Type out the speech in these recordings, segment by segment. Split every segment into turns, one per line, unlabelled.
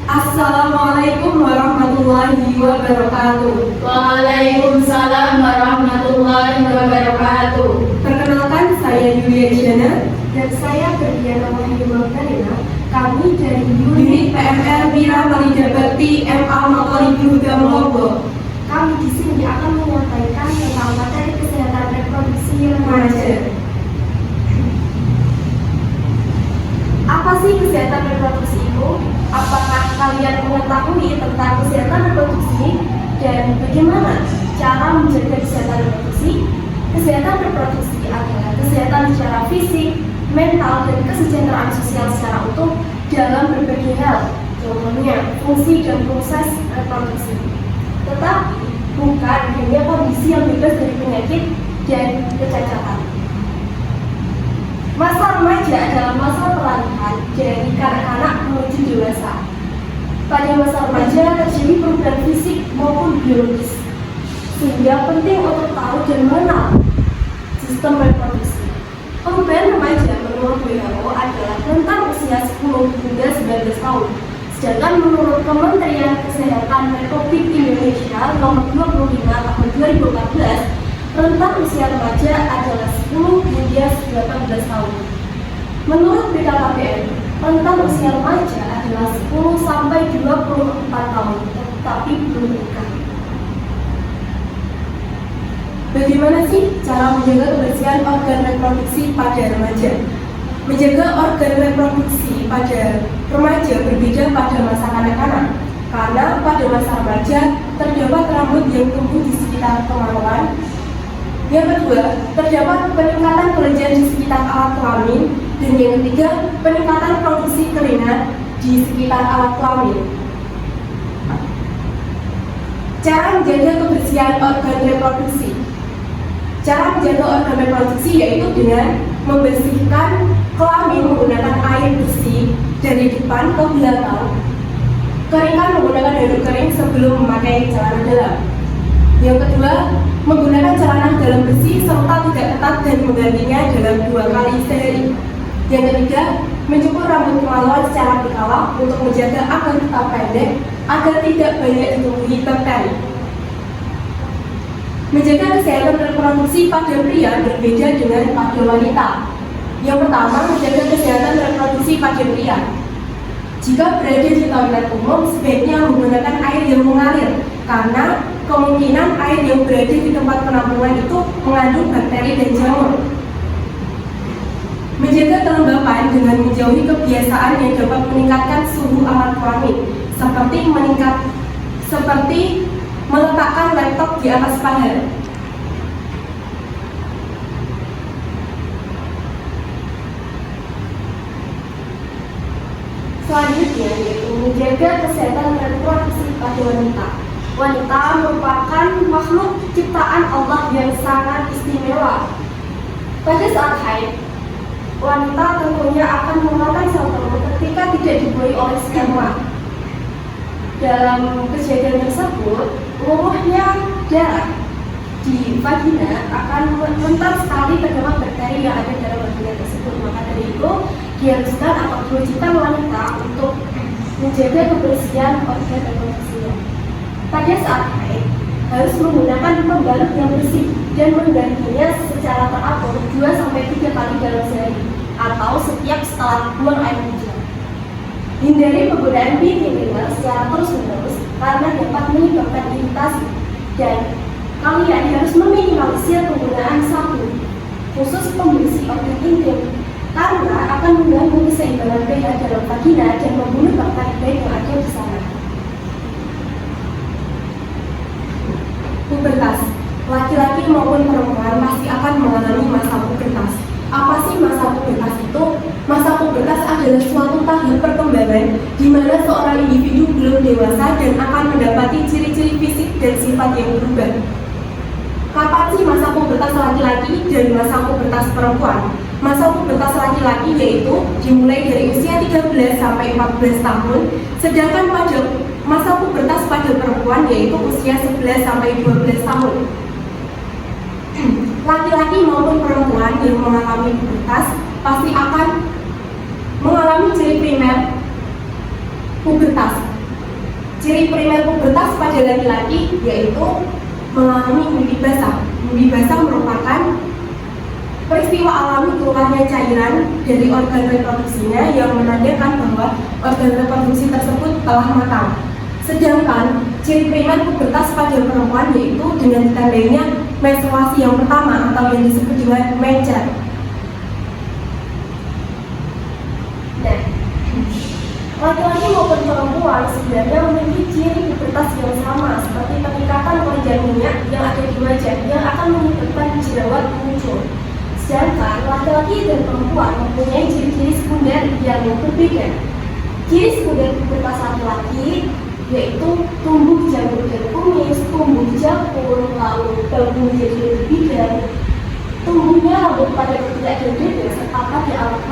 Assalamualaikum warahmatullahi wabarakatuh.
Waalaikumsalam warahmatullahi wabarakatuh.
Perkenalkan, saya Yulia Jana
Dan saya Berdiana Wahyu Magdalena. Kami dari
unit PMR Wira Marida Bakti MA Maulidi Huda Lombok.
Kami di sini akan menyampaikan tentang materi kesehatan reproduksi
Remaja.
Apa sih kesehatan reproduksi itu? Apakah kalian mengetahui tentang kesehatan reproduksi dan bagaimana cara menjaga kesehatan reproduksi? Kesehatan reproduksi adalah kesehatan secara fisik, mental, dan kesejahteraan sosial secara utuh dalam berbagai hal, contohnya fungsi dan proses reproduksi. Tetapi bukan hanya kondisi yang bebas dari penyakit dan kecacatan. Masa remaja adalah masa peralihan dari kanak-kanak menuju dewasa. Pada masa remaja terjadi perubahan fisik maupun biologis, sehingga penting untuk tahu dan mengenal sistem reproduksi. Perubahan remaja menurut WHO adalah rentang usia 10 hingga 19 tahun. Sedangkan menurut Kementerian Kesehatan Republik Indonesia nomor 25 tahun 2014, rentang usia remaja adalah 10 hingga 18 tahun. Menurut BKKBN, rentang usia remaja adalah 10 sampai 24 tahun, tetapi belum menikah.
Bagaimana sih cara menjaga kebersihan organ reproduksi pada remaja? Menjaga organ reproduksi pada remaja berbeda pada masa kanak-kanak, karena pada masa remaja terdapat rambut yang tumbuh di sekitar kemaluan. Yang kedua, terdapat peningkatan kelenjar di sekitar alat kelamin. Dan yang ketiga, peningkatan produksi keringat di sekitar alat kelamin. Cara menjaga kebersihan organ reproduksi. Cara menjaga organ reproduksi yaitu dengan membersihkan kelamin menggunakan air bersih dari depan ke belakang. Keringkan menggunakan handuk kering sebelum memakai celana dalam. Yang kedua, menggunakan celana dalam bersih serta tidak ketat dan menggantinya dalam 2 kali sehari. Yang ketiga, mencukur rambut kemaluan secara berkala untuk menjaga agar tetap pendek agar tidak banyak ditumbuhi bakteri. Menjaga kesehatan reproduksi pada pria berbeda dengan pada wanita. Yang pertama, menjaga kesehatan reproduksi pada pria. Jika berada di toilet umum, sebaiknya menggunakan air yang mengalir, karena kemungkinan air yang berada di tempat penampungan itu mengandung bakteri dan jamur. Menjaga kelembapan dengan menjauhi kebiasaan yang dapat meningkatkan suhu alat kelamin, seperti meletakkan laptop di atas paha.
Selanjutnya yaitu menjaga kesehatan reproduksi pada wanita. Wanita merupakan makhluk ciptaan Allah yang sangat istimewa. Pada saat haid, wanita tentunya akan mengeluarkan sel telur ketika tidak dibuahi oleh sperma. Dalam kejadian tersebut, luruhnya darah di vagina akan mental sekali terdapat bakteri yang ada dalam vagina tersebut. Maka dari itu, diharuskan atau diwajibkan wanita untuk menjaga kebersihan organ reproduksinya. Pada saat haid, harus menggunakan pembalut yang bersih dan menggantinya secara teratur 2-3 kali dalam sehari atau setiap setelah buang air hujan. Hindari penggunaan beauty cleaner secara terus-menerus karena dapat menyebabkan iritasi, dan kalian harus meminimalisir penggunaan sabun khusus pembersih organ intim karena akan mengganggu keseimbangan pH dalam vagina dan membunuh bakteri baik yang ada di sana.
Pubertas. Laki-laki maupun perempuan pasti akan mengalami masa pubertas. Apa sih masa pubertas itu? Masa pubertas adalah suatu tahap perkembangan di mana seorang individu belum dewasa dan akan mendapati ciri-ciri fisik dan sifat yang berubah. Kapan sih masa pubertas laki-laki dan masa pubertas perempuan? Masa pubertas laki-laki yaitu dimulai dari usia 13 sampai 14 tahun, sedangkan pada masa pubertas pada perempuan yaitu usia 11 sampai 12 tahun. Laki-laki maupun perempuan yang mengalami pubertas pasti akan mengalami ciri primer pubertas. ciri primer pubertas pada laki-laki yaitu mengalami mimpi basah. Mimpi basah merupakan peristiwa alami keluarnya cairan dari organ reproduksinya yang menandakan bahwa organ reproduksi tersebut telah matang. Sedangkan ciri primer pubertas pada perempuan yaitu dengan ditandainya menstruasi yang pertama atau yang disebut dengan mencer.
Nah, laki-laki maupun perempuan sebenarnya memiliki ciri pubertas yang sama seperti peningkatan kelenjar minyak yang ada di wajah yang akan menyebabkan jerawat muncul. Sedangkan laki-laki dan perempuan mempunyai ciri-ciri sekunder yang berbeda. Ciri sekunder pubertas laki-laki yaitu tumbuh janggut dan kumis, tumbuh jakun, lalu dagu menjadi lebih bidang, tumbuhnya rambut pada ketiak dan dada serta pada alat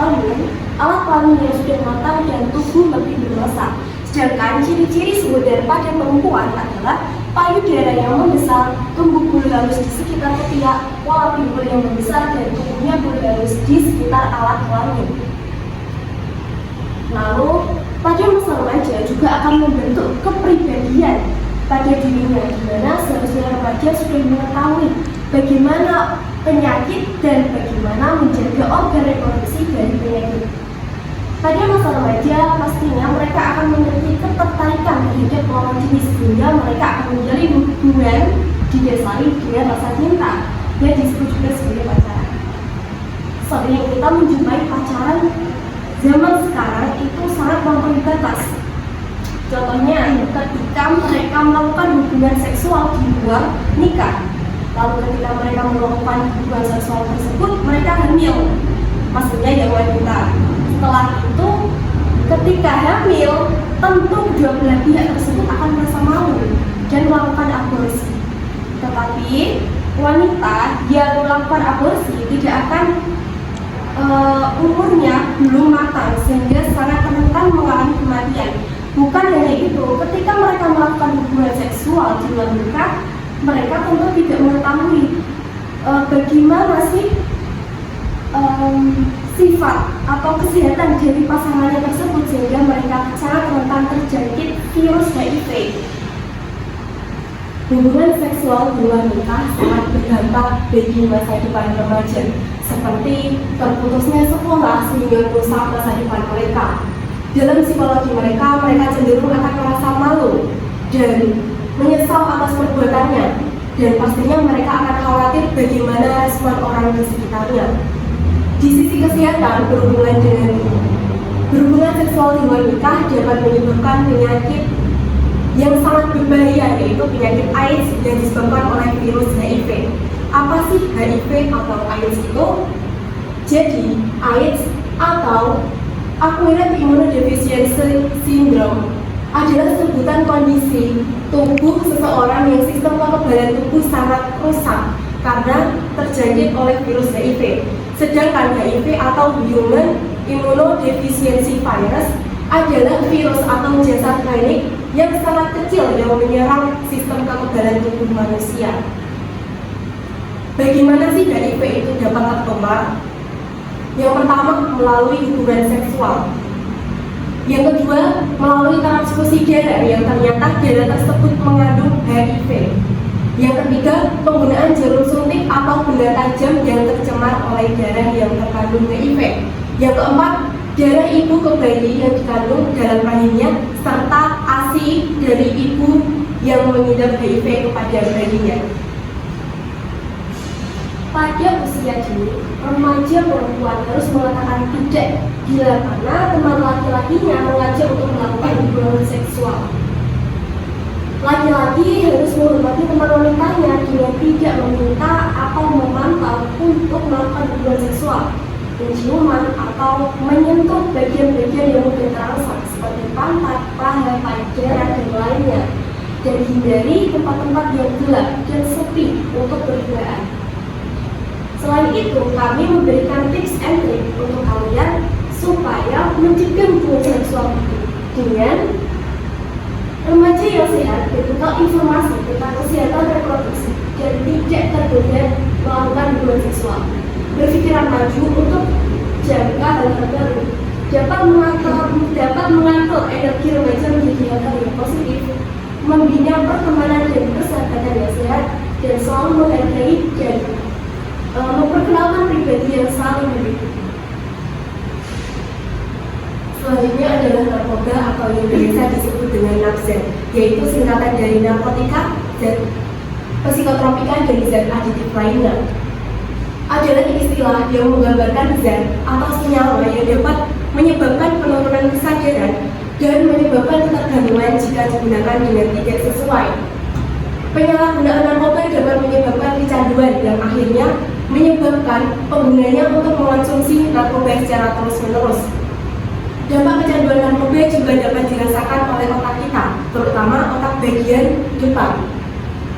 kelamin yang sudah matang dan tubuh lebih bermasa. Sedangkan ciri-ciri sekunder pada perempuan adalah payudara yang membesar, tumbuh bulu halus di sekitar ketiak, pola pinggul yang membesar dan tumbuhnya bulu halus di sekitar alat kelamin. Lalu pada masa remaja juga akan membentuk kepribadian pada dirinya, di mana seharusnya remaja sudah mengetahui bagaimana penyakit dan bagaimana menjaga organ reproduksi dari penyakit. Pada masa remaja pastinya mereka akan memiliki ketertarikan terhadap lawan jenis sehingga mereka akan menjalin hubungan didasari dengan rasa cinta yang disebut juga sebagai pacaran. Sering kita menjumpai pacaran zaman sekarang itu sangat melampaui batas. Contohnya ketika mereka melakukan hubungan seksual di luar nikah. Lalu ketika mereka melakukan hubungan seksual tersebut, mereka hamil. Maksudnya yang wanita. Setelah itu, ketika hamil, tentu kedua belah pihak tersebut akan merasa malu dan melakukan aborsi. Tetapi wanita yang melakukan aborsi tidak akan umurnya belum matang sehingga sangat rentan mengalami kematian. Bukan hanya itu, ketika mereka melakukan hubungan seksual di luar nikah, mereka tentu tidak mengetahui bagaimana sih sifat atau kesehatan dari pasangannya tersebut sehingga mereka sangat rentan terjangkit virus HIV.
Hubungan seksual di luar nikah sangat berdampak bagi masa depan remaja, seperti terputusnya sekolah sehingga merusak masa depan mereka. Dalam psikologi mereka cenderung akan merasa malu dan menyesal atas perbuatannya, dan pastinya mereka akan khawatir bagaimana respon orang di sekitarnya. Di sisi kesehatan, berhubungan seksual di luar nikah dapat menyebabkan penyakit yang sangat berbahaya, yaitu penyakit AIDS yang disebabkan oleh virus HIV. Apa sih HIV atau AIDS itu? Jadi, AIDS atau Acquired Immunodeficiency Syndrome adalah sebutan kondisi tubuh seseorang yang sistem kekebalan tubuh sangat rusak karena terjangkit oleh virus HIV. Sedangkan HIV atau Human Immunodeficiency Virus adalah virus atau jasad klinik yang sangat kecil yang menyerang sistem kekebalan tubuh manusia. Bagaimana sih HIV itu dapat tertular? Yang pertama, melalui hubungan seksual. Yang kedua, melalui transfusi darah yang ternyata darah tersebut mengandung HIV. Yang ketiga, penggunaan jarum suntik atau benda tajam yang tercemar oleh darah yang terkandung HIV. Yang keempat, darah ibu ke bayi yang dikandung dalam rahimnya serta ASI dari ibu yang mengidap HIV kepada bayinya.
Pada usia dini, remaja perempuan harus mengatakan tidak bila mana teman laki-lakinya mengajak untuk melakukan hubungan seksual. Laki-laki harus menghormati teman wanitanya dengan tidak meminta atau memantau untuk melakukan hubungan seksual, penciuman atau menyentuh bagian-bagian yang mudah terangsang seperti pantat, paha, payudara, dan lainnya, dan hindari tempat-tempat yang gelap dan sepi untuk berduaan. Selain itu, kami memberikan tips and trick untuk kalian supaya mencegah hubungan seksual dengan remaja yang sehat, berbekal informasi tentang kesehatan reproduksi dan tidak tergoda melakukan hubungan seksual. Berpikiran maju untuk jangka hal terbaru. dapat mengatur energi remaja menjadi hal yang positif, membina pertemanan dan persahabatan yang sehat, dan selalu menghargai dan memperkenalkan pribadi yang saling mendukung.
Selanjutnya adalah narkoba atau yang biasa disebut dengan nafzat, yaitu singkatan dari narkotika, zat psikotropika, dan zat aditif lainnya. Adalah istilah yang menggambarkan zat atau senyawa yang dapat menyebabkan penurunan kesadaran dan menyebabkan ketergantungan jika digunakan dengan tidak sesuai. Penyalahgunaan narkoba dapat menyebabkan kecanduan yang akhirnya menyebabkan penggunanya untuk mengonsumsi narkoba secara terus-menerus. Dampak kecanduan narkoba juga dapat dirasakan oleh otak kita, terutama otak bagian depan,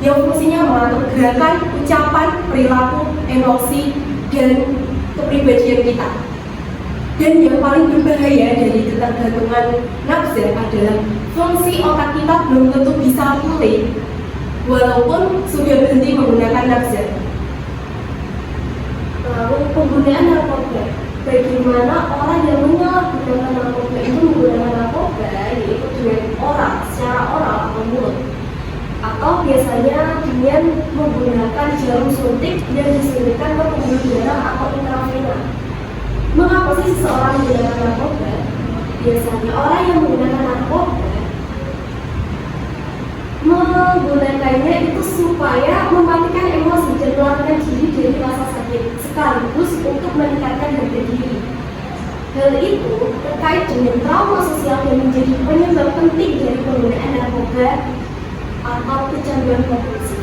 yang fungsinya mengatur gerakan, ucapan, perilaku, emosi, dan kepribadian kita. Dan yang paling berbahaya dari ketergantungan nafzat adalah fungsi otak kita belum tentu bisa pulih walaupun sudah berhenti menggunakan nafzat.
Lalu penggunaan narkoba. Bagaimana orang yang menyalahgunakan narkoba itu menggunakan narkoba, yaitu dengan oral, secara oral atau mulut, atau biasanya dengan menggunakan jarum suntik yang disuntikkan ke pembuluh darah atau intravena. Mengapa sih seseorang menggunakan narkoba? Biasanya orang yang menggunakan narkoba menggunakannya itu supaya mematikan emosi dan melarikan diri dari rasa sakit, sekaligus untuk meningkatkan harga diri. Hal itu terkait dengan trauma sosial yang menjadi penyebab penting dari penggunaan narkoba atau kecanduan kompulsif.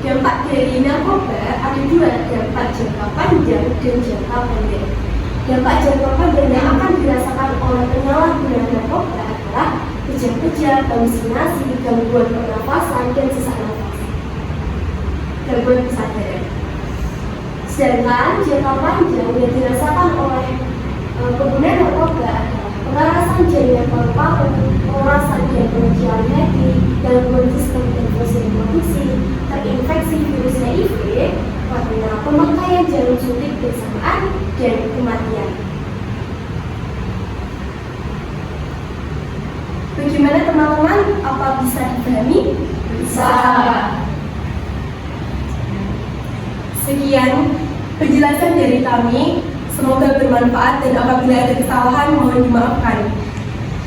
Dampak dari narkoba ada dua, dampak jangka panjang dan jangka pendek. Dampak jangka panjang yang akan dirasakan oleh penyalahguna narkoba adalah kejang-kejang, halusinasi, gangguan pernafasan, dan sesak nafas, gangguan kesadaran. Sedangkan jangka panjang yang dirasakan oleh pengguna narkoba adalah pengerasan jaringan paru-paru, pengerasan dan pengejian hati, gangguan sistem infeksi reproduksi, terinfeksi virus HIV, karena pemakaian jarum suntik bersamaan, dan kematian.
Bagaimana teman-teman? Apa bisa dipahami?
Bisa.
Sekian penjelasan dari kami. Semoga bermanfaat dan apabila ada kesalahan mohon dimaafkan.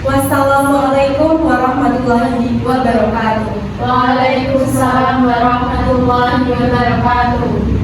Wassalamualaikum warahmatullahi wabarakatuh.
Waalaikumsalam warahmatullahi wabarakatuh.